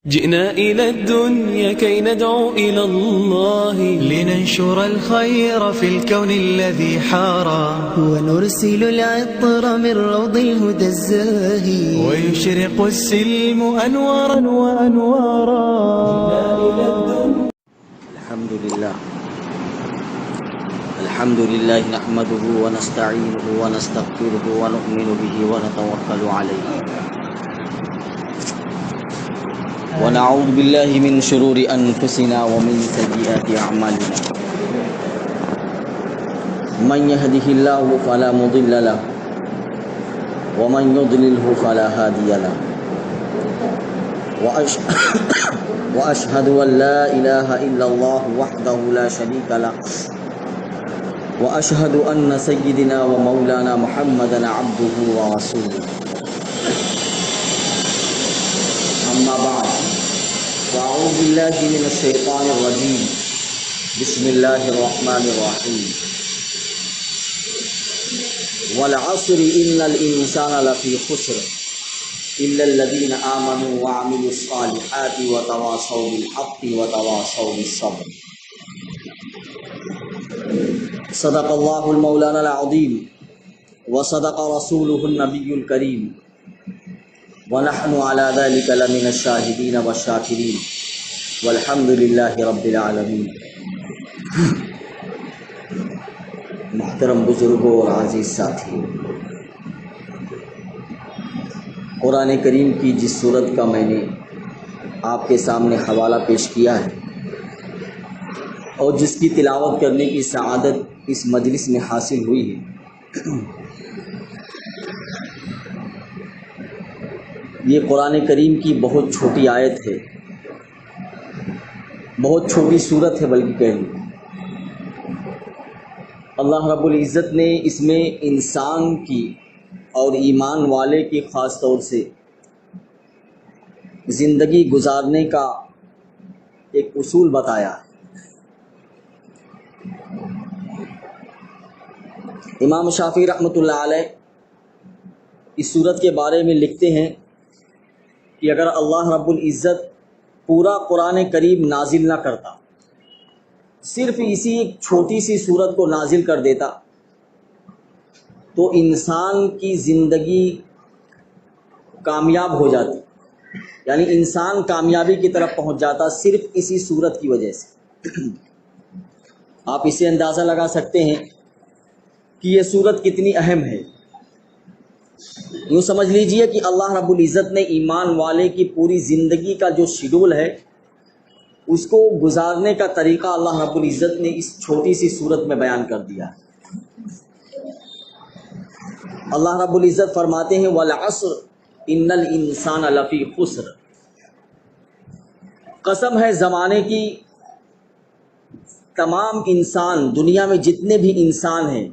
جئنا إلى الدنيا كي ندعو إلى الله لننشر الخير في الكون الذي حارى ونرسل العطر من روض الهدى الزاهي ويشرق السلم أنوارا وأنوارا. الحمد لله نحمده ونستعينه ونستغفره ونؤمن به ونتوكل عليه ونعوذ بالله من شرور أنفسنا ومن سيئات أعمالنا. من يهده الله فلا مضل له ومن يضلله فلا هادي له وأشهد أن لا إله إلا الله وحده لا شريك له وأشهد أن سيدنا ومولانا محمدا عبده ورسوله. أما بعد فأعوذ بالله من الشيطان الرجيم. بسم الله الرحمن الرحيم. والعصر إن الإنسان لفي خسر إلا الذين آمنوا وعملوا الصالحات وتواصوا بالحق وتواصوا بالصبر. صدق اللہ المولانا العظیم وصدق رسولہ النبی الکریم ونحن على ذلك لمن الشاہدین والشاکرین والحمد للہ رب العالمین. محترم بزرگوں اور عزیز ساتھی، قرآن کریم کی جس سورت کا میں نے آپ کے سامنے حوالہ پیش کیا ہے اور جس کی تلاوت کرنے کی سعادت اس مجلس میں حاصل ہوئی ہے، یہ قرآن کریم کی بہت چھوٹی آیت ہے، بہت چھوٹی صورت ہے بلکہ کہہ لوں. اللہ رب العزت نے اس میں انسان کی اور ایمان والے کی خاص طور سے زندگی گزارنے کا ایک اصول بتایا ہے. امام شافعی رحمۃ اللہ علیہ اس صورت کے بارے میں لکھتے ہیں کہ اگر اللہ رب العزت پورا قرآن کریم نازل نہ کرتا، صرف اسی ایک چھوٹی سی صورت کو نازل کر دیتا، تو انسان کی زندگی کامیاب ہو جاتی، یعنی انسان کامیابی کی طرف پہنچ جاتا صرف اسی صورت کی وجہ سے. آپ اسے اندازہ لگا سکتے ہیں کہ یہ صورت کتنی اہم ہے. یوں سمجھ لیجئے کہ اللہ رب العزت نے ایمان والے کی پوری زندگی کا جو شیڈول ہے اس کو گزارنے کا طریقہ اللہ رب العزت نے اس چھوٹی سی صورت میں بیان کر دیا ہے. اللہ رب العزت فرماتے ہیں والعصر ان الانسان لفی خسر. قسم ہے زمانے کی، تمام انسان، دنیا میں جتنے بھی انسان ہیں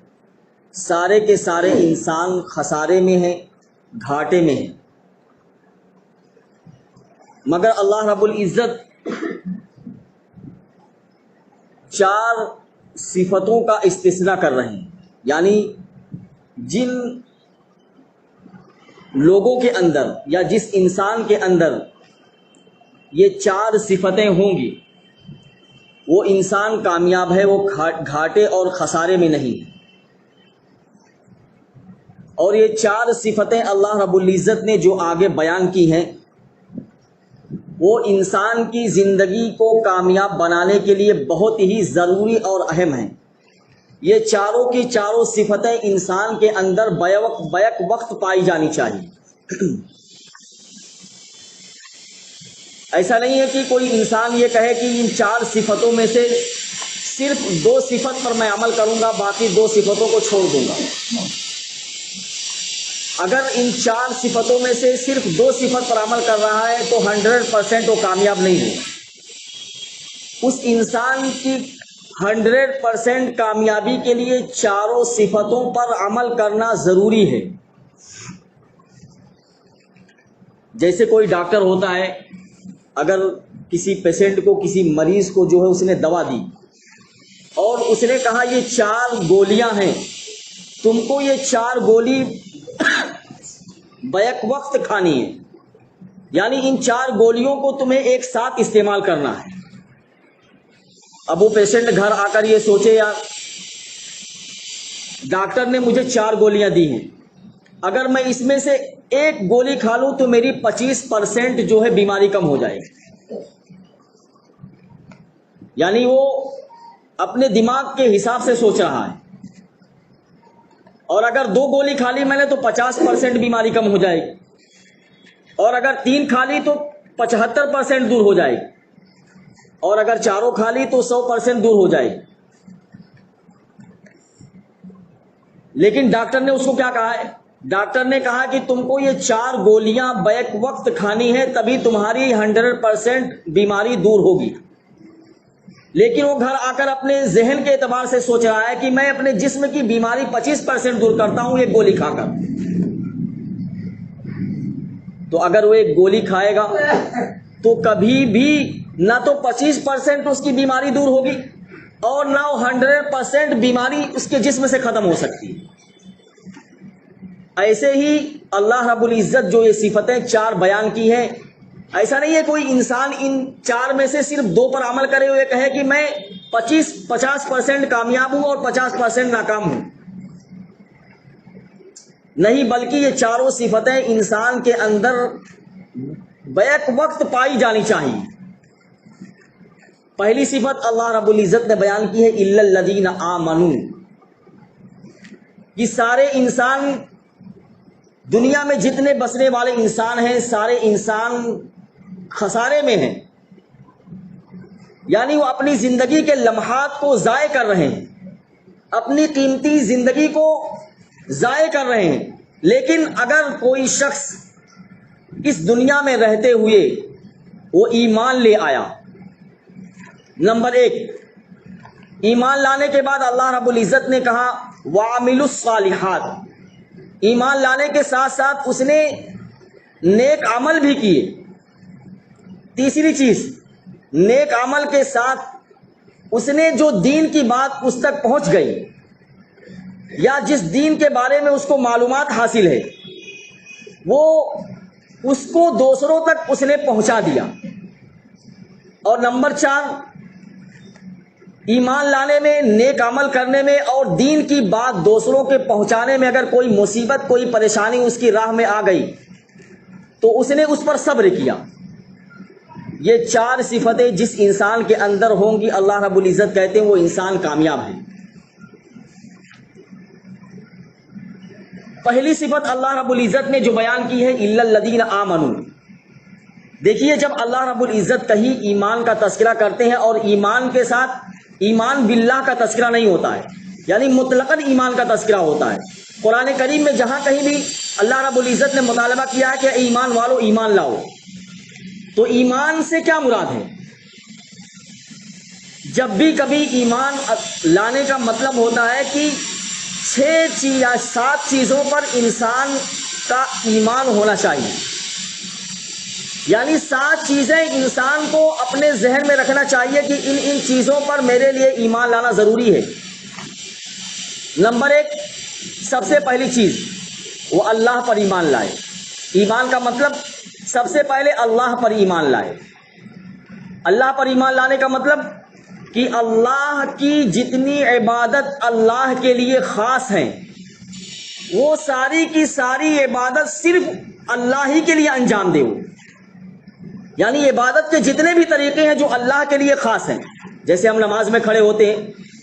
سارے کے سارے انسان خسارے میں ہیں، گھاٹے میں ہیں. مگر اللہ رب العزت 4 صفتوں کا استثناء کر رہے ہیں، یعنی جن لوگوں کے اندر یا جس انسان کے اندر یہ 4 صفتیں ہوں گی وہ انسان کامیاب ہے، وہ گھاٹے اور خسارے میں نہیں ہے. اور یہ 4 صفتیں اللہ رب العزت نے جو آگے بیان کی ہیں وہ انسان کی زندگی کو کامیاب بنانے کے لیے بہت ہی ضروری اور اہم ہیں. یہ چاروں کی چاروں صفتیں انسان کے اندر بیک وقت پائی جانی چاہیے. ایسا نہیں ہے کہ کوئی انسان یہ کہے کہ ان 4 صفتوں میں سے صرف 2 صفت پر میں عمل کروں گا، باقی 2 صفتوں کو چھوڑ دوں گا. اگر ان 4 صفتوں میں سے صرف 2 صفت پر عمل کر رہا ہے تو 100% وہ کامیاب نہیں ہوگا. اس انسان کی 100% کامیابی کے لیے 4 صفتوں پر عمل کرنا ضروری ہے. جیسے کوئی ڈاکٹر ہوتا ہے، اگر کسی پیشنٹ کو، کسی مریض کو جو ہے اس نے دوا دی اور اس نے کہا یہ 4 گولیاں ہیں، تم کو یہ 4 گولی بیک وقت کھانی ہے، یعنی ان 4 گولیوں کو تمہیں ایک ساتھ استعمال کرنا ہے. اب وہ پیشنٹ گھر آ کر یہ سوچے یار ڈاکٹر نے مجھے 4 گولیاں دی ہیں, اگر میں اس میں سے ایک گولی کھا لوں تو میری 25% جو ہے بیماری کم ہو جائے گی. یعنی وہ اپنے دماغ کے حساب سے سوچ رہا ہے, اور اگر 2 گولی کھا لی میں نے تو 50% بیماری کم ہو جائے گی, اور اگر 3 کھا لی تو 75% دور ہو جائے گی, اور اگر 4 کھا لی تو 100% دور ہو جائے گی. لیکن ڈاکٹر نے اس کو کیا کہا ہے؟ ڈاکٹر نے کہا کہ تم کو یہ 4 گولیاں بیک وقت کھانی ہے, تبھی تمہاری 100% بیماری دور ہوگی. لیکن وہ گھر آ کر اپنے ذہن کے اعتبار سے سوچ رہا ہے کہ میں اپنے جسم کی بیماری 25% دور کرتا ہوں ایک گولی کھا کر. تو اگر وہ ایک گولی کھائے گا تو کبھی بھی نہ تو 25% اس کی بیماری دور ہوگی اور نہ 100% بیماری اس کے جسم سے ختم ہو سکتی. ایسے ہی اللہ رب العزت جو یہ صفتیں 4 بیان کی ہیں, ایسا نہیں ہے کوئی انسان ان 4 میں سے صرف 2 پر عمل کرے ہوئے کہے کہ میں 50% کامیاب ہوں اور 50% ناکام ہوں. نہیں, بلکہ یہ 4 صفتیں انسان کے اندر بیک وقت پائی جانی چاہیے. پہلی صفت اللہ رب العزت نے بیان کی ہے الا الذین آمنوا, کہ سارے انسان دنیا میں جتنے بسنے والے انسان ہیں سارے انسان خسارے میں ہیں. یعنی وہ اپنی زندگی کے لمحات کو ضائع کر رہے ہیں, اپنی قیمتی زندگی کو ضائع کر رہے ہیں. لیکن اگر کوئی شخص اس دنیا میں رہتے ہوئے وہ ایمان لے آیا, نمبر 1, ایمان لانے کے بعد اللہ رب العزت نے کہا وَعَمِلُوا الصَّالِحَاتِ, ایمان لانے کے ساتھ ساتھ اس نے نیک عمل بھی کیے. تیسری چیز, نیک عمل کے ساتھ اس نے جو دین کی بات اس تک پہنچ گئی یا جس دین کے بارے میں اس کو معلومات حاصل ہے وہ اس کو دوسروں تک اس نے پہنچا دیا. اور نمبر 4, ایمان لانے میں, نیک عمل کرنے میں اور دین کی بات دوسروں کے پہنچانے میں اگر کوئی مصیبت کوئی پریشانی اس کی راہ میں آ گئی تو اس نے اس پر صبر کیا. یہ 4 صفتیں جس انسان کے اندر ہوں گی اللہ رب العزت کہتے ہیں وہ انسان کامیاب ہے. پہلی صفت اللہ رب العزت نے جو بیان کی ہے الا الذین آمنوا. دیکھیے جب اللہ رب العزت کہیں ایمان کا تذکرہ کرتے ہیں اور ایمان کے ساتھ ایمان باللہ کا تذکرہ نہیں ہوتا ہے, یعنی مطلقاً ایمان کا تذکرہ ہوتا ہے. قرآن کریم میں جہاں کہیں بھی اللہ رب العزت نے مطالبہ کیا ہے کہ ایمان والو ایمان لاؤ, تو ایمان سے کیا مراد ہے؟ جب بھی کبھی ایمان لانے کا مطلب ہوتا ہے کہ 6 یا 7 چیزوں پر انسان کا ایمان ہونا چاہیے. یعنی 7 چیزیں انسان کو اپنے ذہن میں رکھنا چاہیے کہ ان چیزوں پر میرے لیے ایمان لانا ضروری ہے. نمبر 1, سب سے پہلی چیز وہ اللہ پر ایمان لائے. ایمان کا مطلب سب سے پہلے اللہ پر ایمان لائے. اللہ پر ایمان لانے کا مطلب کہ اللہ کی جتنی عبادت اللہ کے لیے خاص ہیں وہ ساری کی ساری عبادت صرف اللہ ہی کے لیے انجام دے. یعنی عبادت کے جتنے بھی طریقے ہیں جو اللہ کے لیے خاص ہیں, جیسے ہم نماز میں کھڑے ہوتے ہیں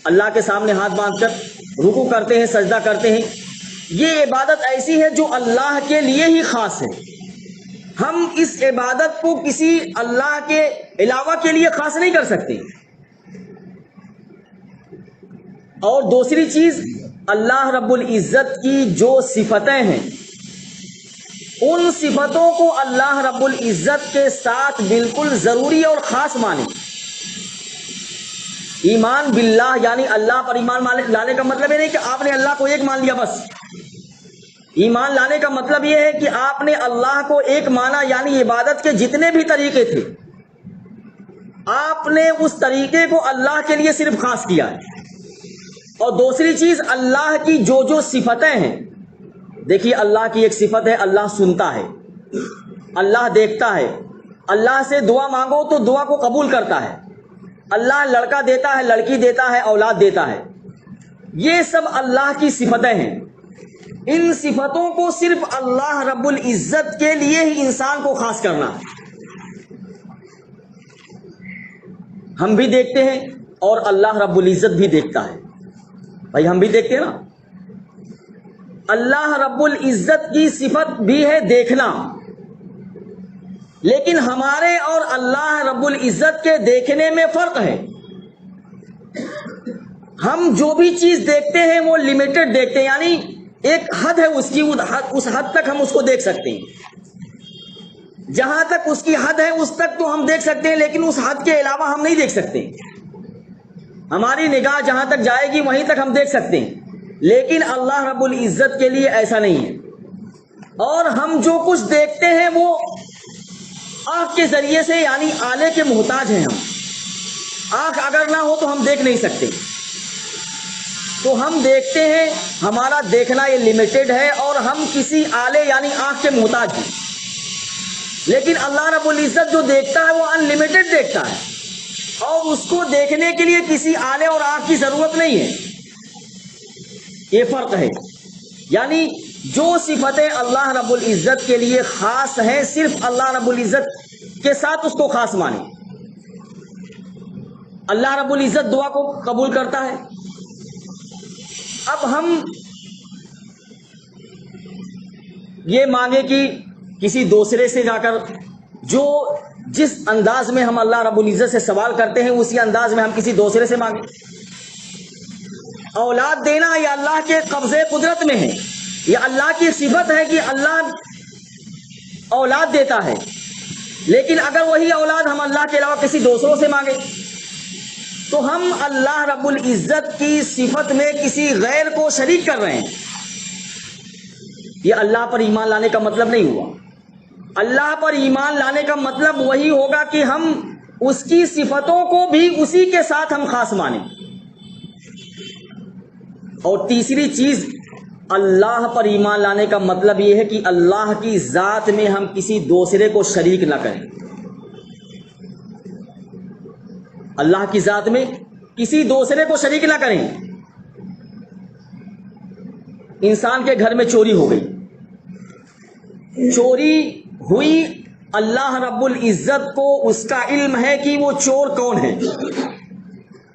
اللہ کے سامنے ہاتھ باندھ کر رکوع کرتے ہیں, سجدہ کرتے ہیں, یہ عبادت ایسی ہے جو اللہ کے لیے ہی خاص ہے. ہم اس عبادت کو کسی اللہ کے علاوہ کے لیے خاص نہیں کر سکتے. اور دوسری چیز اللہ رب العزت کی جو صفتیں ہیں ان صفتوں کو اللہ رب العزت کے ساتھ بالکل ضروری اور خاص مانیں. ایمان باللہ یعنی اللہ پر ایمان لانے کا مطلب یہ نہیں کہ آپ نے اللہ کو ایک مان لیا بس. ایمان لانے کا مطلب یہ ہے کہ آپ نے اللہ کو ایک مانا, یعنی عبادت کے جتنے بھی طریقے تھے آپ نے اس طریقے کو اللہ کے لیے صرف خاص کیا ہے. اور دوسری چیز اللہ کی جو صفتیں ہیں, دیکھیے اللہ کی ایک صفت ہے اللہ سنتا ہے. اللہ دیکھتا ہے، اللہ سے دعا مانگو تو دعا کو قبول کرتا ہے، اللہ لڑکا دیتا ہے، لڑکی دیتا ہے، اولاد دیتا ہے، یہ سب اللہ کی صفتیں ہیں۔ ان صفتوں کو صرف اللہ رب العزت کے لیے ہی انسان کو خاص کرنا ہے۔ ہم بھی دیکھتے ہیں اور اللہ رب العزت بھی دیکھتا ہے، بھائی ہم بھی دیکھتے ہیں نا۔ اللہ رب العزت کی صفت بھی ہے دیکھنا، لیکن ہمارے اور اللہ رب العزت کے دیکھنے میں فرق ہے۔ ہم جو بھی چیز دیکھتے ہیں وہ لمیٹڈ دیکھتے ہیں، یعنی ایک حد ہے اس کی، اس حد تک ہم اس کو دیکھ سکتے ہیں، جہاں تک اس کی حد ہے اس تک تو ہم دیکھ سکتے ہیں، لیکن اس حد کے علاوہ ہم نہیں دیکھ سکتے۔ ہماری نگاہ جہاں تک جائے گی وہیں تک ہم دیکھ سکتے ہیں، لیکن اللہ رب العزت کے لیے ایسا نہیں ہے۔ اور ہم جو کچھ دیکھتے ہیں وہ آنکھ کے ذریعے سے، یعنی آلے کے محتاج ہیں ہم۔ آنکھ اگر نہ ہو تو ہم دیکھ نہیں سکتے، تو ہم دیکھتے ہیں، ہمارا دیکھنا یہ لمیٹڈ ہے اور ہم کسی آلے یعنی آنکھ کے محتاج ہیں۔ لیکن اللہ رب العزت جو دیکھتا ہے وہ ان لمیٹڈ دیکھتا ہے، اور اس کو دیکھنے کے لیے کسی آلے اور آنکھ کی ضرورت نہیں ہے۔ یہ فرق ہے، یعنی جو صفتیں اللہ رب العزت کے لیے خاص ہیں صرف اللہ رب العزت کے ساتھ اس کو خاص مانیں۔ اللہ رب العزت دعا کو قبول کرتا ہے۔ اب ہم یہ مانگے کہ کسی دوسرے سے جا کر جو جس انداز میں ہم اللہ رب العزت سے سوال کرتے ہیں اسی انداز میں ہم کسی دوسرے سے مانگیں۔ اولاد دینا یہ اللہ کے قبضے قدرت میں ہے، یہ اللہ کی صفت ہے کہ اللہ اولاد دیتا ہے، لیکن اگر وہی اولاد ہم اللہ کے علاوہ کسی دوسروں سے مانگیں تو ہم اللہ رب العزت کی صفت میں کسی غیر کو شریک کر رہے ہیں۔ یہ اللہ پر ایمان لانے کا مطلب نہیں ہوا۔ اللہ پر ایمان لانے کا مطلب وہی ہوگا کہ ہم اس کی صفتوں کو بھی اسی کے ساتھ ہم خاص مانیں۔ اور تیسری چیز، اللہ پر ایمان لانے کا مطلب یہ ہے کہ اللہ کی ذات میں ہم کسی دوسرے کو شریک نہ کریں۔ اللہ کی ذات میں کسی دوسرے کو شریک نہ کریں۔ انسان کے گھر میں چوری ہو گئی، چوری ہوئی، اللہ رب العزت کو اس کا علم ہے کہ وہ چور کون ہے۔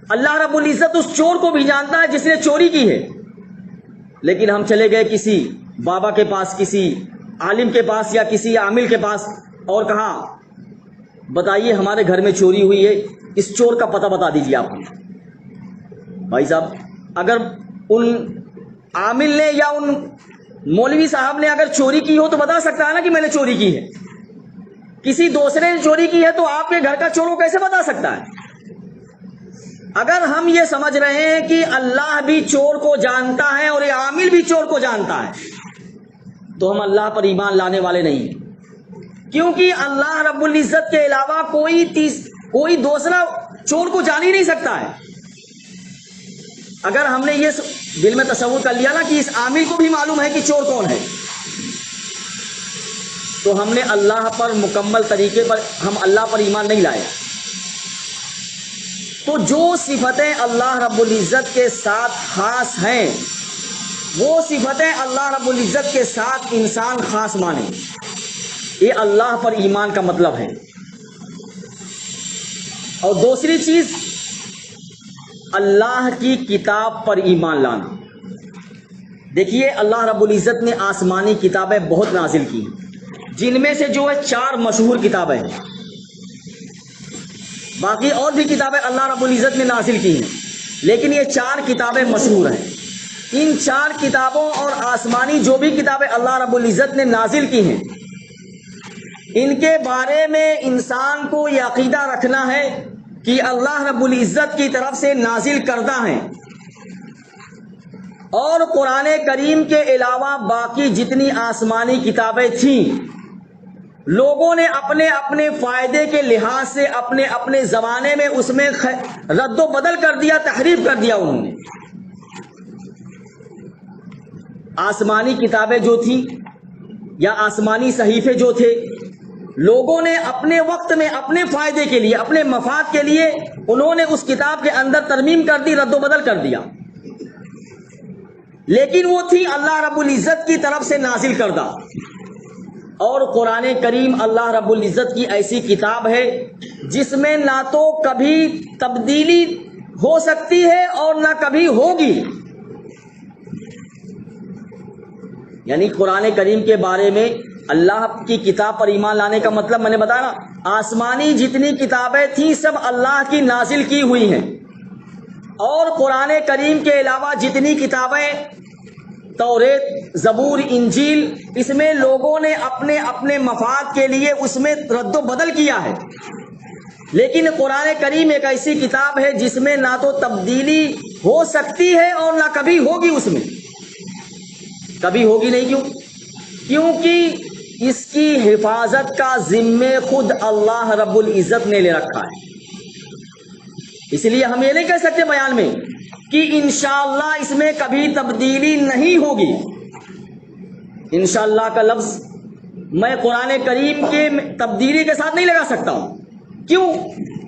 اللہ رب العزت اس چور کو بھی جانتا ہے جس نے چوری کی ہے، لیکن ہم چلے گئے کسی بابا کے پاس، کسی عالم کے پاس یا کسی عامل کے پاس اور کہا بتائیے ہمارے گھر میں چوری ہوئی ہے، اس چور کا پتہ بتا دیجیے آپ کو۔ بھائی صاحب، اگر ان عامل نے یا ان مولوی صاحب نے اگر چوری کی ہو تو بتا سکتا ہے نا کہ میں نے چوری کی ہے۔ کسی دوسرے نے چوری کی ہے تو آپ کے گھر کا چور کو کیسے بتا سکتا ہے؟ اگر ہم یہ سمجھ رہے ہیں کہ اللہ بھی چور کو جانتا ہے اور یہ عامل بھی چور کو جانتا ہے تو ہم اللہ پر ایمان لانے والے نہیں ہیں، کیونکہ اللہ رب العزت کے علاوہ کوئی دوسرا چور کو جان ہی نہیں سکتا ہے۔ اگر ہم نے یہ دل میں تصور کر لیا نا کہ اس عامل کو بھی معلوم ہے کہ چور کون ہے، تو ہم نے اللہ پر مکمل طریقے پر ہم اللہ پر ایمان نہیں لائے۔ تو جو صفتیں اللہ رب العزت کے ساتھ خاص ہیں وہ صفتیں اللہ رب العزت کے ساتھ انسان خاص مانے، یہ اللہ پر ایمان کا مطلب ہے۔ اور دوسری چیز، اللہ کی کتاب پر ایمان لانا۔ دیکھیے اللہ رب العزت نے آسمانی کتابیں بہت نازل کی، جن میں سے جو ہے 4 مشہور کتابیں ہیں، باقی اور بھی کتابیں اللہ رب العزت نے نازل کی ہیں، لیکن یہ 4 کتابیں مشہور ہیں۔ ان 4 کتابوں اور آسمانی جو بھی کتابیں اللہ رب العزت نے نازل کی ہیں، ان کے بارے میں انسان کو یہ عقیدہ رکھنا ہے کہ اللہ رب العزت کی طرف سے نازل کردہ ہیں، اور قرآن کریم کے علاوہ باقی جتنی آسمانی کتابیں تھیں لوگوں نے اپنے اپنے فائدے کے لحاظ سے اپنے اپنے زمانے میں اس میں رد و بدل کر دیا، تحریف کر دیا انہوں نے۔ آسمانی کتابیں جو تھیں یا آسمانی صحیفے جو تھے لوگوں نے اپنے وقت میں اپنے فائدے کے لیے، اپنے مفاد کے لیے انہوں نے اس کتاب کے اندر ترمیم کر دی، رد و بدل کر دیا، لیکن وہ تھی اللہ رب العزت کی طرف سے نازل کردہ۔ اور قرآن کریم اللہ رب العزت کی ایسی کتاب ہے جس میں نہ تو کبھی تبدیلی ہو سکتی ہے اور نہ کبھی ہوگی۔ یعنی قرآن کریم کے بارے میں اللہ کی کتاب پر ایمان لانے کا مطلب میں نے بتایا، آسمانی جتنی کتابیں تھیں سب اللہ کی نازل کی ہوئی ہیں، اور قرآن کریم کے علاوہ جتنی کتابیں توریت، زبور، انجیل، اس میں لوگوں نے اپنے اپنے مفاد کے لیے اس میں رد و بدل کیا ہے، لیکن قرآن کریم ایک ایسی کتاب ہے جس میں نہ تو تبدیلی ہو سکتی ہے اور نہ کبھی ہوگی، اس میں کبھی ہوگی نہیں۔ کیونکہ اس کی حفاظت کا ذمہ خود اللہ رب العزت نے لے رکھا ہے۔ اس لیے ہم یہ نہیں کہہ سکتے بیان میں کہ انشاءاللہ اس میں کبھی تبدیلی نہیں ہوگی۔ انشاءاللہ کا لفظ میں قرآن کریم کے تبدیلی کے ساتھ نہیں لگا سکتا ہوں۔ کیوں؟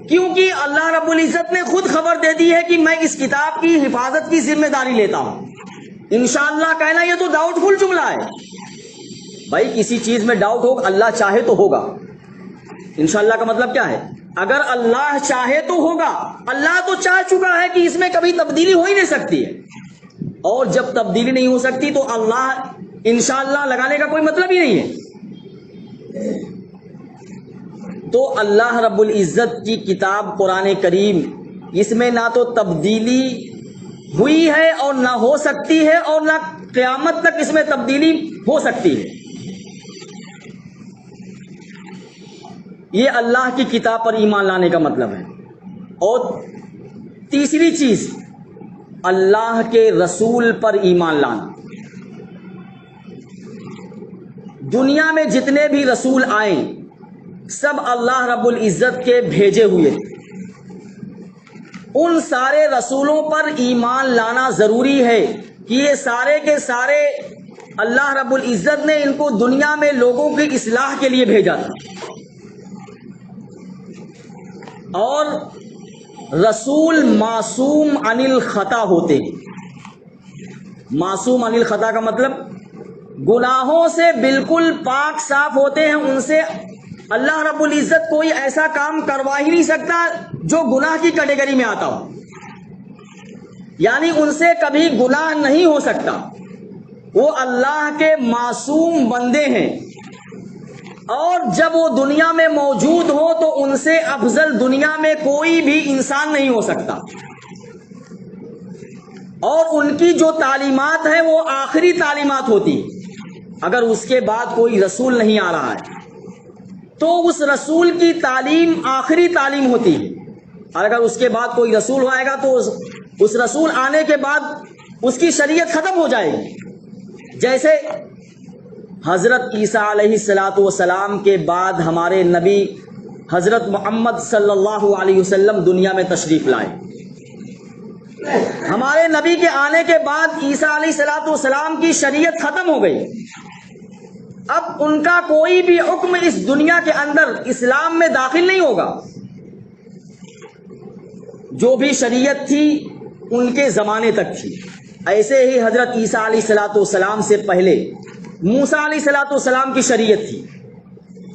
کیونکہ اللہ رب العزت نے خود خبر دے دی ہے کہ میں اس کتاب کی حفاظت کی ذمہ داری لیتا ہوں۔ انشاءاللہ کہنا یہ تو ڈاؤٹ فل جملہ ہے۔ بھائی کسی چیز میں ڈاؤٹ ہو، اللہ چاہے تو ہوگا۔ انشاءاللہ کا مطلب کیا ہے؟ اگر اللہ چاہے تو ہوگا، اللہ تو چاہ چکا ہے کہ اس میں کبھی تبدیلی ہو ہی نہیں سکتی ہے، اور جب تبدیلی نہیں ہو سکتی تو اللہ انشاءاللہ لگانے کا کوئی مطلب ہی نہیں ہے۔ تو اللہ رب العزت کی کتاب قرآن کریم، اس میں نہ تو تبدیلی ہوئی ہے اور نہ ہو سکتی ہے، اور نہ قیامت تک اس میں تبدیلی ہو سکتی ہے۔ یہ اللہ کی کتاب پر ایمان لانے کا مطلب ہے۔ اور تیسری چیز، اللہ کے رسول پر ایمان لانا۔ دنیا میں جتنے بھی رسول آئے سب اللہ رب العزت کے بھیجے ہوئے، ان سارے رسولوں پر ایمان لانا ضروری ہے کہ یہ سارے کے سارے اللہ رب العزت نے ان کو دنیا میں لوگوں کی اصلاح کے لیے بھیجا تھا۔ اور رسول معصوم عن الخطا ہوتے ہیں۔ معصوم عن الخطا کا مطلب گناہوں سے بالکل پاک صاف ہوتے ہیں، ان سے اللہ رب العزت کوئی ایسا کام کروا ہی نہیں سکتا جو گناہ کی کیٹیگری میں آتا ہو، یعنی ان سے کبھی گناہ نہیں ہو سکتا۔ وہ اللہ کے معصوم بندے ہیں، اور جب وہ دنیا میں موجود ہو تو ان سے افضل دنیا میں کوئی بھی انسان نہیں ہو سکتا، اور ان کی جو تعلیمات ہیں وہ آخری تعلیمات ہوتی ہیں۔ اگر اس کے بعد کوئی رسول نہیں آ رہا ہے تو اس رسول کی تعلیم آخری تعلیم ہوتی ہے، اور اگر اس کے بعد کوئی رسول آئے گا تو اس رسول آنے کے بعد اس کی شریعت ختم ہو جائے گی۔ جیسے حضرت عیسیٰ علیہ السلام کے بعد ہمارے نبی حضرت محمد صلی اللہ علیہ وسلم دنیا میں تشریف لائے۔ ہمارے نبی کے آنے کے بعد عیسیٰ علیہ السلام کی شریعت ختم ہو گئی۔ اب ان کا کوئی بھی حکم اس دنیا کے اندر اسلام میں داخل نہیں ہوگا۔ جو بھی شریعت تھی ان کے زمانے تک تھی۔ ایسے ہی حضرت عیسیٰ علیہ السلام سے پہلے موسیٰ علیہ السلام کی شریعت تھی۔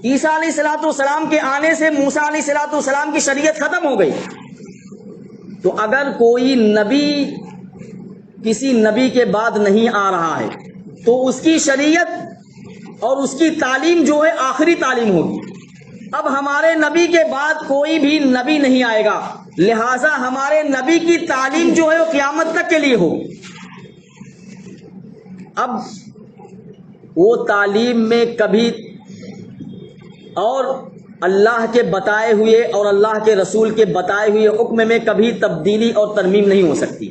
عیسیٰ علیہ السلام کے آنے سے موسیٰ علیہ السلام کی شریعت ختم ہو گئی۔ تو اگر کوئی نبی کسی نبی کے بعد نہیں آ رہا ہے تو اس کی شریعت اور اس کی تعلیم جو ہے آخری تعلیم ہوگی۔ اب ہمارے نبی کے بعد کوئی بھی نبی نہیں آئے گا، لہذا ہمارے نبی کی تعلیم جو ہے وہ قیامت تک کے لیے ہوگی۔ اب وہ تعلیم میں کبھی اور اللہ کے بتائے ہوئے اور اللہ کے رسول کے بتائے ہوئے حکم میں کبھی تبدیلی اور ترمیم نہیں ہو سکتی۔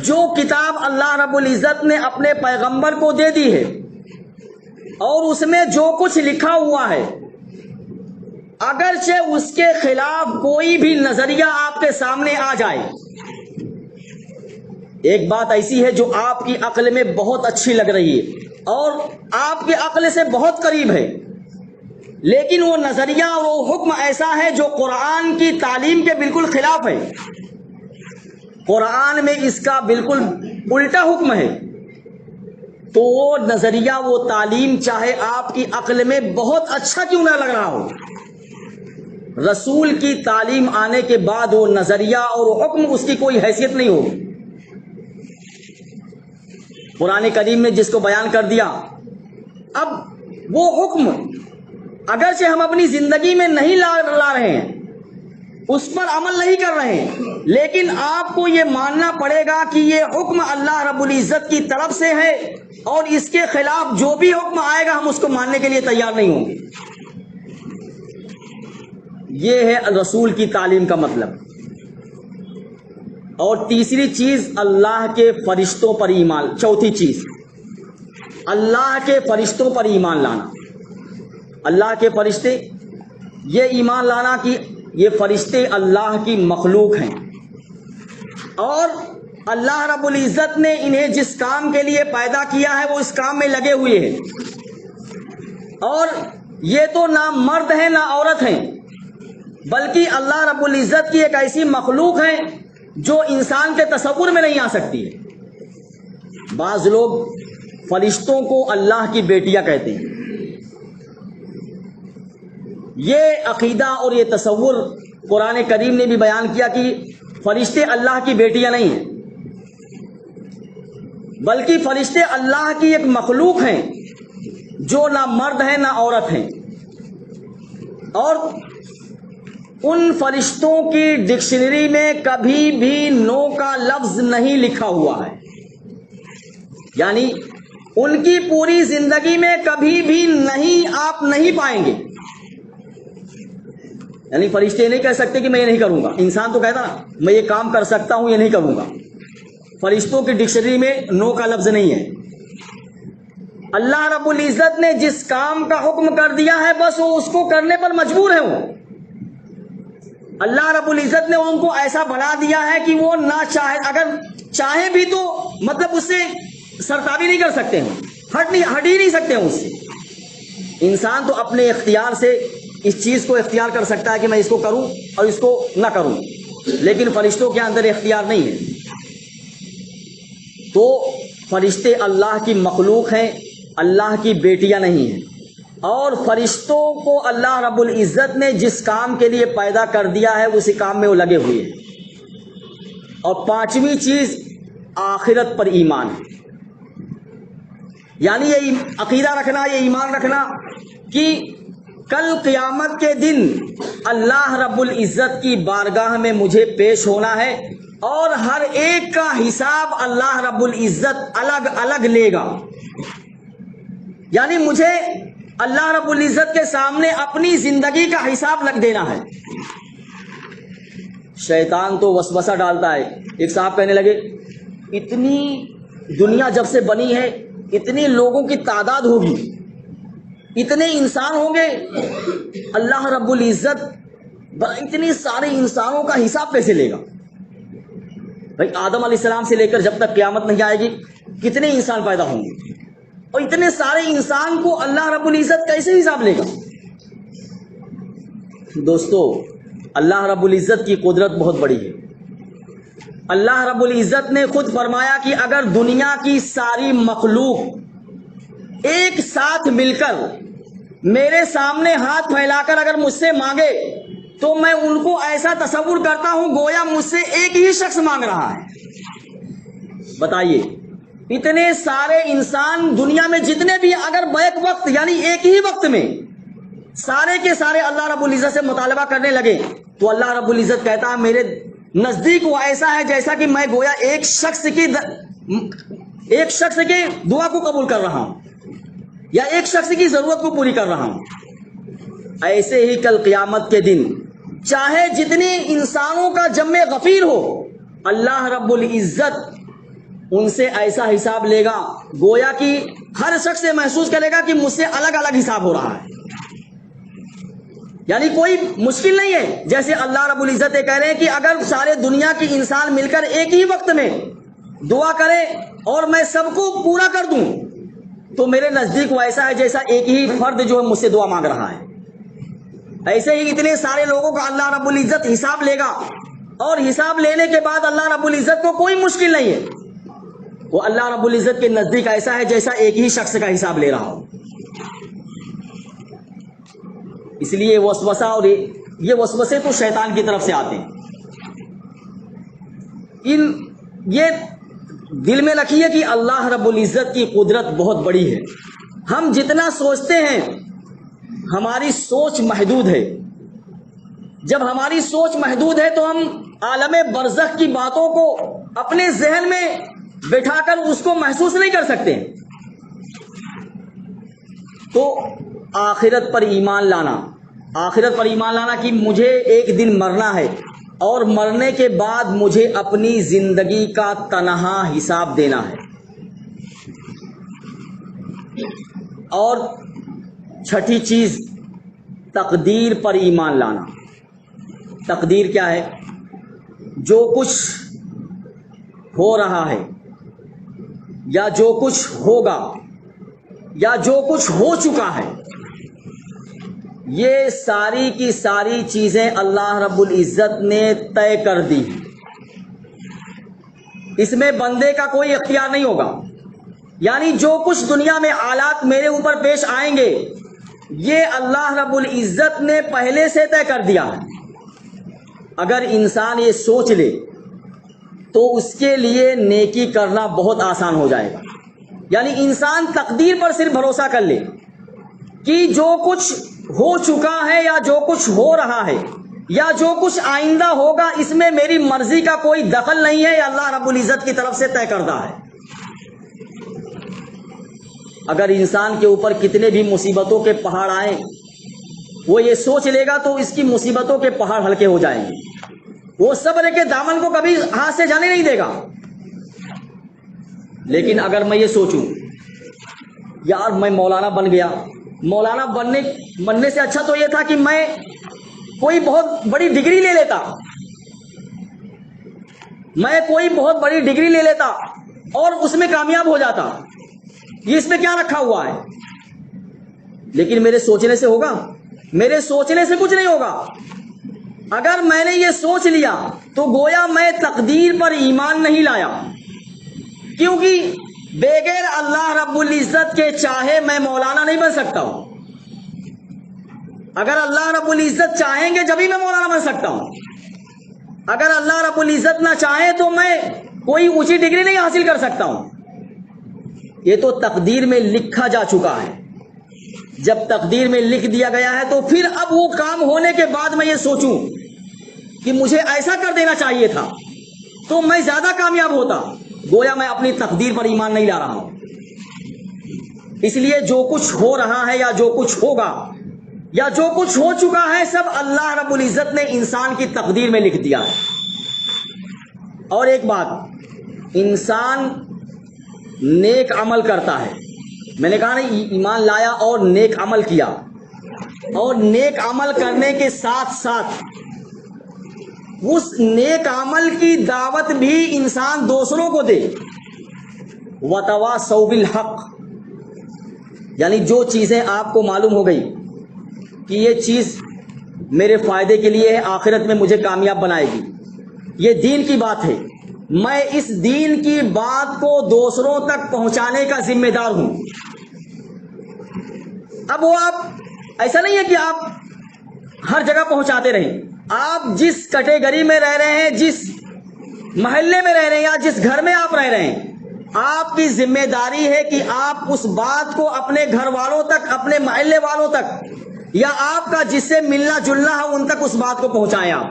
جو کتاب اللہ رب العزت نے اپنے پیغمبر کو دے دی ہے اور اس میں جو کچھ لکھا ہوا ہے، اگرچہ اس کے خلاف کوئی بھی نظریہ آپ کے سامنے آ جائے، ایک بات ایسی ہے جو آپ کی عقل میں بہت اچھی لگ رہی ہے، اور آپ کے عقل سے بہت قریب ہے، لیکن وہ نظریہ اور وہ حکم ایسا ہے جو قرآن کی تعلیم کے بالکل خلاف ہے، قرآن میں اس کا بالکل الٹا حکم ہے، تو وہ نظریہ وہ تعلیم چاہے آپ کی عقل میں بہت اچھا کیوں نہ لگ رہا ہو، رسول کی تعلیم آنے کے بعد وہ نظریہ اور وہ حکم اس کی کوئی حیثیت نہیں ہوگی۔ قرآن کریم نے جس کو بیان کر دیا، اب وہ حکم اگرچہ ہم اپنی زندگی میں نہیں لا رہے ہیں، اس پر عمل نہیں کر رہے ہیں، لیکن آپ کو یہ ماننا پڑے گا کہ یہ حکم اللہ رب العزت کی طرف سے ہے، اور اس کے خلاف جو بھی حکم آئے گا ہم اس کو ماننے کے لیے تیار نہیں ہوں گے۔ یہ ہے رسول کی تعلیم کا مطلب۔ اور تیسری چیز اللہ کے فرشتوں پر ایمان، چوتھی چیز اللہ کے فرشتوں پر ایمان لانا۔ اللہ کے فرشتے، یہ ایمان لانا کہ یہ فرشتے اللہ کی مخلوق ہیں، اور اللہ رب العزت نے انہیں جس کام کے لیے پیدا کیا ہے وہ اس کام میں لگے ہوئے ہیں، اور یہ تو نہ مرد ہیں نہ عورت ہیں، بلکہ اللہ رب العزت کی ایک ایسی مخلوق ہے جو انسان کے تصور میں نہیں آ سکتی ہے۔ بعض لوگ فرشتوں کو اللہ کی بیٹیاں کہتے ہیں۔ یہ عقیدہ اور یہ تصور قرآن کریم نے بھی بیان کیا کہ فرشتے اللہ کی بیٹیاں نہیں ہیں، بلکہ فرشتے اللہ کی ایک مخلوق ہیں جو نہ مرد ہیں نہ عورت ہیں، اور ان فرشتوں کی ڈکشنری میں کبھی بھی نو کا لفظ نہیں لکھا ہوا ہے، یعنی ان کی پوری زندگی میں کبھی بھی نہیں آپ نہیں پائیں گے۔ یعنی فرشتے نہیں کہہ سکتے کہ میں یہ نہیں کروں گا، انسان تو کہتا نا میں یہ کام کر سکتا ہوں، یہ نہیں کروں گا۔ فرشتوں کی ڈکشنری میں نو کا لفظ نہیں ہے۔ اللہ رب العزت نے جس کام کا حکم کر دیا ہے بس وہ اس کو کرنے پر مجبور ہے۔ وہ اللہ رب العزت نے ان کو ایسا بنا دیا ہے کہ وہ نہ چاہے، اگر چاہے بھی تو مطلب اس سے سرتابی نہیں کر سکتے ہیں، ہٹ ہی نہیں سکتے ہیں اس سے۔ انسان تو اپنے اختیار سے اس چیز کو اختیار کر سکتا ہے کہ میں اس کو کروں اور اس کو نہ کروں، لیکن فرشتوں کے اندر اختیار نہیں ہے۔ تو فرشتے اللہ کی مخلوق ہیں، اللہ کی بیٹیاں نہیں ہیں، اور فرشتوں کو اللہ رب العزت نے جس کام کے لیے پیدا کر دیا ہے اسی کام میں وہ لگے ہوئے ہیں۔ اور پانچویں چیز آخرت پر ایمان ہے، یعنی یہ عقیدہ رکھنا، یہ ایمان رکھنا کہ کل قیامت کے دن اللہ رب العزت کی بارگاہ میں مجھے پیش ہونا ہے، اور ہر ایک کا حساب اللہ رب العزت الگ الگ لے گا۔ یعنی مجھے اللہ رب العزت کے سامنے اپنی زندگی کا حساب لگ دینا ہے۔ شیطان تو وسوسہ ڈالتا ہے۔ ایک صاحب کہنے لگے اتنی دنیا جب سے بنی ہے اتنی لوگوں کی تعداد ہوگی، اتنے انسان ہوں گے، اللہ رب العزت اتنی سارے انسانوں کا حساب کیسے لے گا؟ بھائی آدم علیہ السلام سے لے کر جب تک قیامت نہیں آئے گی کتنے انسان پیدا ہوں گے، اور اتنے سارے انسان کو اللہ رب العزت کیسے حساب لے گا؟ دوستو، اللہ رب العزت کی قدرت بہت بڑی ہے۔ اللہ رب العزت نے خود فرمایا کہ اگر دنیا کی ساری مخلوق ایک ساتھ مل کر میرے سامنے ہاتھ پھیلا کر اگر مجھ سے مانگے تو میں ان کو ایسا تصور کرتا ہوں گویا مجھ سے ایک ہی شخص مانگ رہا ہے۔ بتائیے اتنے سارے انسان دنیا میں جتنے بھی اگر بیک وقت یعنی ایک ہی وقت میں سارے کے سارے اللہ رب العزت سے مطالبہ کرنے لگے تو اللہ رب العزت کہتا ہے میرے نزدیک وہ ایسا ہے جیسا کہ میں گویا ایک شخص کی دعا کو قبول کر رہا ہوں یا ایک شخص کی ضرورت کو پوری کر رہا ہوں۔ ایسے ہی کل قیامت کے دن چاہے جتنے انسانوں کا جمع غفیر ہو، اللہ رب العزت ان سے ایسا حساب لے گا گویا کہ ہر شخص یہ محسوس کرے گا کہ مجھ سے الگ الگ حساب ہو رہا ہے۔ یعنی کوئی مشکل نہیں ہے، جیسے اللہ رب العزت کہہ رہے ہیں کہ اگر سارے دنیا کی انسان مل کر ایک ہی وقت میں دعا کرے اور میں سب کو پورا کر دوں تو میرے نزدیک وہ ایسا ہے جیسا ایک ہی فرد جو ہے مجھ سے دعا مانگ رہا ہے. ایسے ہی اتنے سارے لوگوں کا اللہ رب العزت حساب لے گا, اور حساب لینے کے بعد اللہ رب العزت کو کوئی مشکل نہیں ہے. وہ اللہ رب العزت کے نزدیک ایسا ہے جیسا ایک ہی شخص کا حساب لے رہا ہو. اس لیے وسوسہ اور یہ وسوسے تو شیطان کی طرف سے آتے ہیں. یہ دل میں رکھیے کہ اللہ رب العزت کی قدرت بہت بڑی ہے. ہم جتنا سوچتے ہیں ہماری سوچ محدود ہے. جب ہماری سوچ محدود ہے تو ہم عالم برزخ کی باتوں کو اپنے ذہن میں بٹھا کر اس کو محسوس نہیں کر سکتے. تو آخرت پر ایمان لانا کہ مجھے ایک دن مرنا ہے, اور مرنے کے بعد مجھے اپنی زندگی کا تنہا حساب دینا ہے. اور چھٹی چیز تقدیر پر ایمان لانا. تقدیر کیا ہے؟ جو کچھ ہو رہا ہے, یا جو کچھ ہوگا, یا جو کچھ ہو چکا ہے, یہ ساری کی ساری چیزیں اللہ رب العزت نے طے کر دی. اس میں بندے کا کوئی اختیار نہیں ہوگا. یعنی جو کچھ دنیا میں حالات میرے اوپر پیش آئیں گے, یہ اللہ رب العزت نے پہلے سے طے کر دیا ہے. اگر انسان یہ سوچ لے تو اس کے لیے نیکی کرنا بہت آسان ہو جائے گا. یعنی انسان تقدیر پر صرف بھروسہ کر لے کہ جو کچھ ہو چکا ہے, یا جو کچھ ہو رہا ہے, یا جو کچھ آئندہ ہوگا, اس میں میری مرضی کا کوئی دخل نہیں ہے, یہ اللہ رب العزت کی طرف سے طے کردہ ہے. اگر انسان کے اوپر کتنے بھی مصیبتوں کے پہاڑ آئیں, وہ یہ سوچ لے گا تو اس کی مصیبتوں کے پہاڑ ہلکے ہو جائیں گے. وہ صبر کے دامن کو کبھی ہاتھ سے جانے نہیں دے گا. لیکن اگر میں یہ سوچوں یار میں مولانا بن گیا, مولانا بننے سے اچھا تو یہ تھا کہ میں کوئی بہت بڑی ڈگری لے لیتا, اور اس میں کامیاب ہو جاتا. یہ اس میں کیا رکھا ہوا ہے؟ لیکن میرے سوچنے سے ہوگا؟ میرے سوچنے سے کچھ نہیں ہوگا. اگر میں نے یہ سوچ لیا تو گویا میں تقدیر پر ایمان نہیں لایا, کیونکہ بغیر اللہ رب العزت کے چاہے میں مولانا نہیں بن سکتا ہوں. اگر اللہ رب العزت چاہیں گے جبھی میں مولانا بن سکتا ہوں. اگر اللہ رب العزت نہ چاہے تو میں کوئی اونچی ڈگری نہیں حاصل کر سکتا ہوں. یہ تو تقدیر میں لکھا جا چکا ہے. جب تقدیر میں لکھ دیا گیا ہے تو پھر اب وہ کام ہونے کے بعد میں یہ سوچوں کہ مجھے ایسا کر دینا چاہیے تھا تو میں زیادہ کامیاب ہوتا, گویا میں اپنی تقدیر پر ایمان نہیں لا رہا ہوں. اس لیے جو کچھ ہو رہا ہے, یا جو کچھ ہوگا, یا جو کچھ ہو چکا ہے, سب اللہ رب العزت نے انسان کی تقدیر میں لکھ دیا ہے. اور ایک بات, انسان نیک عمل کرتا ہے. میں نے کہا نہیں, ایمان لایا اور نیک عمل کیا, اور نیک عمل کرنے کے ساتھ ساتھ اس نیک عمل کی دعوت بھی انسان دوسروں کو دے. وتواصوا بالحق, یعنی جو چیزیں آپ کو معلوم ہو گئی کہ یہ چیز میرے فائدے کے لیے ہے, آخرت میں مجھے کامیاب بنائے گی, یہ دین کی بات ہے, میں اس دین کی بات کو دوسروں تک پہنچانے کا ذمہ دار ہوں. اب وہ آپ ایسا نہیں ہے کہ آپ ہر جگہ پہنچاتے رہیں. آپ جس کیٹیگری میں رہ رہے ہیں, جس محلے میں رہ رہے ہیں, یا جس گھر میں آپ رہ رہے ہیں, آپ کی ذمہ داری ہے کہ آپ اس بات کو اپنے گھر والوں تک, اپنے محلے والوں تک, یا آپ کا جس سے ملنا جلنا ہے ان تک اس بات کو پہنچائیں. آپ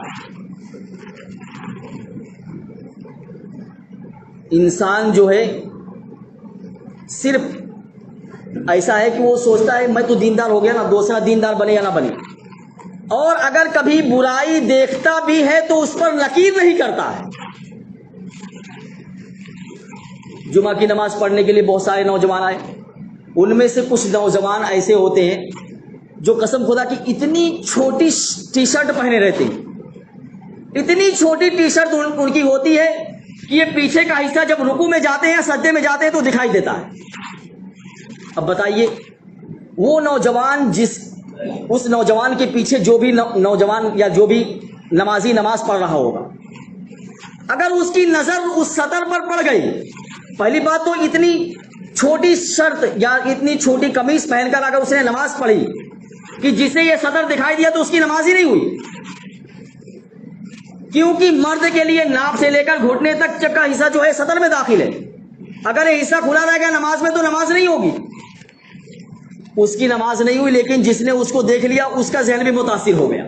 انسان جو ہے صرف ایسا ہے کہ وہ سوچتا ہے میں تو دیندار ہو گیا نا, دوسرا دیندار بنے یا نہ بنے, اور اگر کبھی برائی دیکھتا بھی ہے تو اس پر نکیر نہیں کرتا ہے. جمعہ کی نماز پڑھنے کے لیے بہت سارے نوجوان آئے, ان میں سے کچھ نوجوان ایسے ہوتے ہیں جو قسم خدا کی اتنی چھوٹی ٹی شرٹ پہنے رہتے ہیں, اتنی چھوٹی ٹی شرٹ ان کی ہوتی ہے کہ یہ پیچھے کا حصہ جب رکوع میں جاتے ہیں, سجدے میں جاتے ہیں تو دکھائی دیتا ہے. اب بتائیے وہ نوجوان اس نوجوان کے پیچھے جو بھی نوجوان یا جو بھی نمازی نماز پڑھ رہا ہوگا، اگر اس کی نظر اس سطر پر پڑ گئی، پہلی بات تو اتنی چھوٹی شرط یا اتنی چھوٹی قمیص پہن کر اگر اس نے نماز پڑھی کہ جسے یہ سطر دکھائی دیا تو اس کی نماز ہی نہیں ہوئی، کیونکہ مرد کے لیے ناف سے لے کر گھٹنے تک کا حصہ جو ہے سطر میں داخل ہے، اگر یہ حصہ کھلا رہ گیا نماز میں تو نماز نہیں ہوگی، اس کی نماز نہیں ہوئی۔ لیکن جس نے اس کو دیکھ لیا اس کا ذہن بھی متاثر ہو گیا،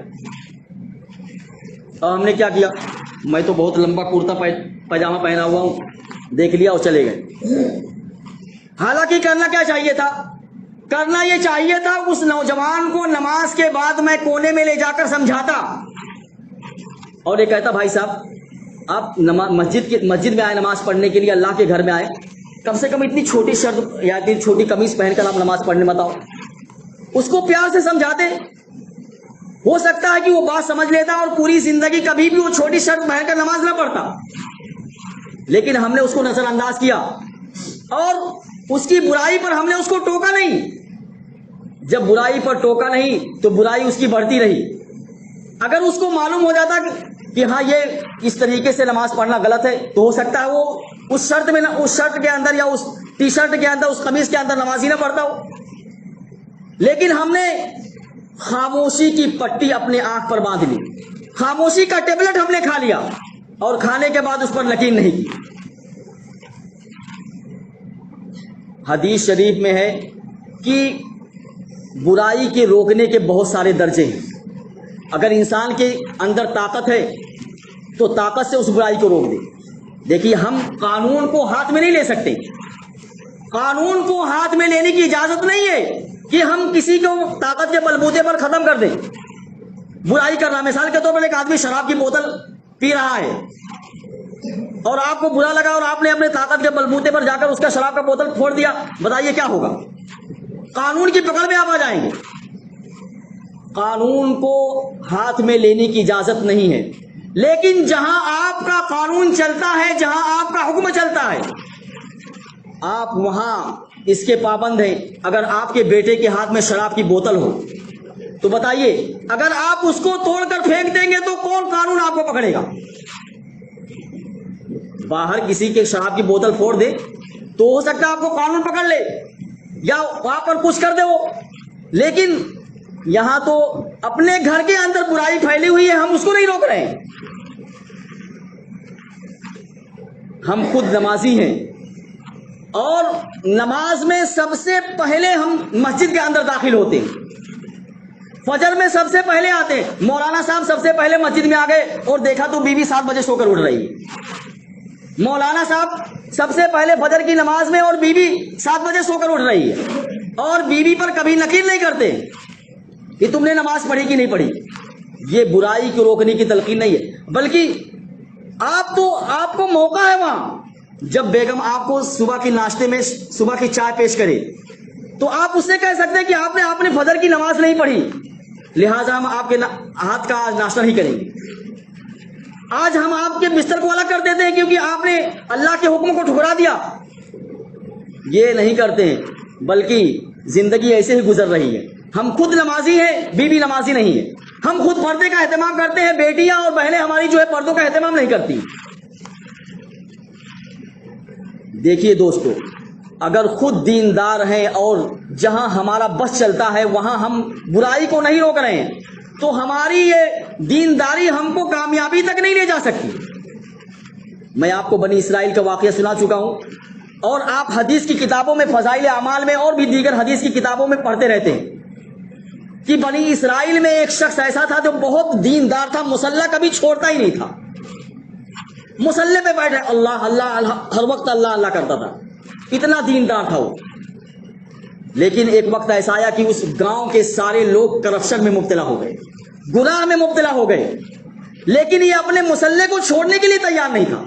اور ہم نے کیا کیا، میں تو بہت لمبا کرتا پاجامہ پہنا ہوا ہوں، دیکھ لیا اور چلے گئے۔ حالانکہ کرنا کیا چاہیے تھا؟ کرنا یہ چاہیے تھا اس نوجوان کو نماز کے بعد میں کونے میں لے جا کر سمجھاتا اور یہ کہتا بھائی صاحب آپ مسجد میں آئے نماز پڑھنے کے لیے، اللہ کے گھر میں آئے، کم سے کم اتنی چھوٹی شرط یا اتنی چھوٹی قمیص پہن کر آپ نماز پڑھنے مت آؤ۔ اس کو پیار سے سمجھاتے، ہو سکتا ہے کہ وہ بات سمجھ لیتا اور پوری زندگی کبھی بھی وہ چھوٹی شرط پہن کر نماز نہ پڑھتا، لیکن ہم نے اس کو نظر انداز کیا اور اس کی برائی پر ہم نے اس کو ٹوکا نہیں۔ جب برائی پر ٹوکا نہیں تو برائی اس کی بڑھتی رہی۔ اگر اس کو معلوم ہو جاتا کہ ہاں یہ اس طریقے سے نماز پڑھنا غلط ہے تو ہو سکتا ہے وہ اس شرط کے اندر یا اس ٹی شرٹ کے اندر، اس قمیص کے اندر نماز ہی نہ پڑھتا ہو، لیکن ہم نے خاموشی کی پٹی اپنے آنکھ پر باندھ لی، خاموشی کا ٹیبلٹ ہم نے کھا لیا اور کھانے کے بعد اس پر یقین نہیں کی۔ حدیث شریف میں ہے کہ برائی کے روکنے کے بہت سارے درجے ہیں۔ اگر انسان کے اندر طاقت ہے تو طاقت سے اس برائی کو روک دے۔ دیکھیے ہم قانون کو ہاتھ میں نہیں لے سکتے، قانون کو ہاتھ میں لینے کی اجازت نہیں ہے کہ ہم کسی کو طاقت کے بلبوتے پر ختم کر دیں۔ برائی کرنا، مثال کے طور پر ایک آدمی شراب کی بوتل پی رہا ہے اور آپ کو برا لگا اور آپ نے اپنے طاقت کے بلبوتے پر جا کر اس کا شراب کا بوتل پھوڑ دیا، بتائیے کیا ہوگا؟ قانون کی پکڑ میں آپ آ جائیں گے۔ قانون کو ہاتھ میں لینے کی اجازت نہیں ہے، لیکن جہاں آپ کا قانون چلتا ہے، جہاں آپ کا حکم چلتا ہے، آپ وہاں اس کے پابند ہیں۔ اگر آپ کے بیٹے کے ہاتھ میں شراب کی بوتل ہو تو بتائیے اگر آپ اس کو توڑ کر پھینک دیں گے تو کون قانون آپ کو پکڑے گا؟ باہر کسی کے شراب کی بوتل پھوڑ دے تو ہو سکتا ہے آپ کو قانون پکڑ لے یا وہاں پر کچھ کر دے وہ، لیکن یہاں تو اپنے گھر کے اندر برائی پھیلی ہوئی ہے، ہم اس کو نہیں روک رہے ہیں۔ ہم خود نمازی ہیں اور نماز میں سب سے پہلے ہم مسجد کے اندر داخل ہوتے ہیں، فجر میں سب سے پہلے آتے ہیں۔ مولانا صاحب سب سے پہلے مسجد میں آ گئے اور دیکھا تو بیوی 7 بجے سو کر اٹھ رہی ہے۔ مولانا صاحب سب سے پہلے فجر کی نماز میں اور بیوی 7 بجے سو کر اٹھ رہی ہے، اور بیوی پر کبھی نکیر نہیں کرتے کہ تم نے نماز پڑھی کہ نہیں پڑھی۔ یہ برائی کو روکنے کی تلقین نہیں ہے، بلکہ آپ کو موقع ہے وہاں، جب بیگم آپ کو صبح کے ناشتے میں صبح کی چائے پیش کرے تو آپ اس سے کہہ سکتے ہیں کہ آپ نے فجر کی نماز نہیں پڑھی، لہٰذا ہم آپ کے ہاتھ کا آج ناشتہ نہیں کریں گے، آج ہم آپ کے بستر کو الگ کر دیتے ہیں کیونکہ آپ نے اللہ کے حکم کو ٹھکرا دیا۔ یہ نہیں کرتے ہیں، بلکہ زندگی ایسے ہی گزر رہی ہے۔ ہم خود نمازی ہیں، بیوی نمازی نہیں ہے۔ ہم خود پردے کا اہتمام کرتے ہیں، بیٹیاں اور بہنیں ہماری جو ہے پردوں کا اہتمام نہیں کرتی۔ دیکھیے دوستو، اگر خود دیندار ہیں اور جہاں ہمارا بس چلتا ہے وہاں ہم برائی کو نہیں روک رہے ہیں تو ہماری یہ دینداری ہم کو کامیابی تک نہیں لے جا سکتی۔ میں آپ کو بنی اسرائیل کا واقعہ سنا چکا ہوں اور آپ حدیث کی کتابوں میں، فضائل اعمال میں اور بھی دیگر حدیث کی کتابوں میں پڑھتے رہتے ہیں کہ بنی اسرائیل میں ایک شخص ایسا تھا جو بہت دیندار تھا، مصلی کبھی چھوڑتا ہی نہیں تھا، مصلی پہ بیٹھے اللہ اللہ اللہ ہر وقت اللہ اللہ کرتا تھا، اتنا دیندار تھا وہ۔ لیکن ایک وقت ایسا آیا کہ اس گاؤں کے سارے لوگ کرپشن میں مبتلا ہو گئے، گناہ میں مبتلا ہو گئے، لیکن یہ اپنے مصلی کو چھوڑنے کے لیے تیار نہیں تھا،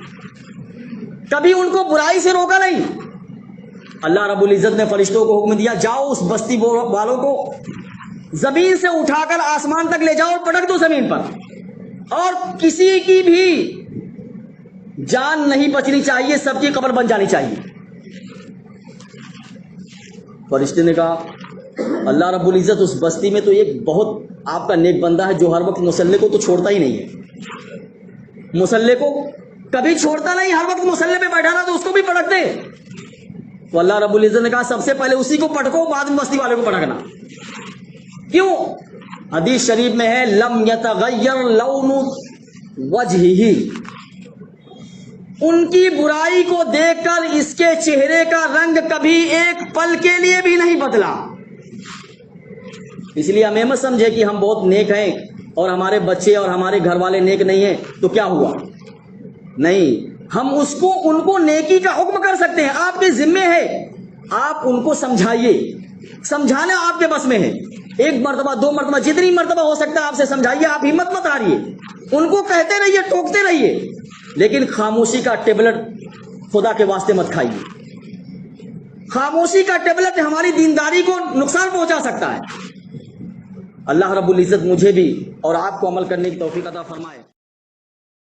کبھی ان کو برائی سے روکا نہیں۔ اللہ رب العزت نے فرشتوں کو حکم دیا، جاؤ اس بستی والوں کو زمین سے اٹھا کر آسمان تک لے جاؤ اور پٹک دو زمین پر، اور کسی کی بھی جان نہیں بچنی چاہیے، سب کی قبر بن جانی چاہیے۔ فرشتے نے کہا اللہ رب العزت اس بستی میں تو ایک بہت آپ کا نیک بندہ ہے جو ہر وقت مصلے کو تو چھوڑتا ہی نہیں ہے، مصلے کو کبھی چھوڑتا نہیں، ہر وقت مصلے پہ بیٹھا رہا تو اس کو بھی پٹک دے۔ تو اللہ رب العزت نے کہا سب سے پہلے اسی کو پٹکو، بعد میں بستی والے کو پٹکنا۔ کیوں؟ حدیث شریف میں ہے لم یتغیر لون وجہہ، ان کی برائی کو دیکھ کر اس کے چہرے کا رنگ کبھی ایک پل کے لیے بھی نہیں بدلا۔ اس لیے ہمیں مت سمجھے کہ ہم بہت نیک ہیں اور ہمارے بچے اور ہمارے گھر والے نیک نہیں ہیں تو کیا ہوا، نہیں، ہم ان کو نیکی کا حکم کر سکتے ہیں، آپ کے ذمے ہے، آپ ان کو سمجھائیے، سمجھانا آپ کے بس میں ہے، ایک مرتبہ 2 مرتبہ جتنی مرتبہ ہو سکتا ہے آپ سے سمجھائیے، آپ ہمت مت ہاریے، ان کو کہتے رہیے، ٹوکتے رہیے، لیکن خاموشی کا ٹیبلٹ خدا کے واسطے مت کھائیے۔ خاموشی کا ٹیبلٹ ہماری دینداری کو نقصان پہنچا سکتا ہے۔ اللہ رب العزت مجھے بھی اور آپ کو عمل کرنے کی توفیق عطا فرمائے۔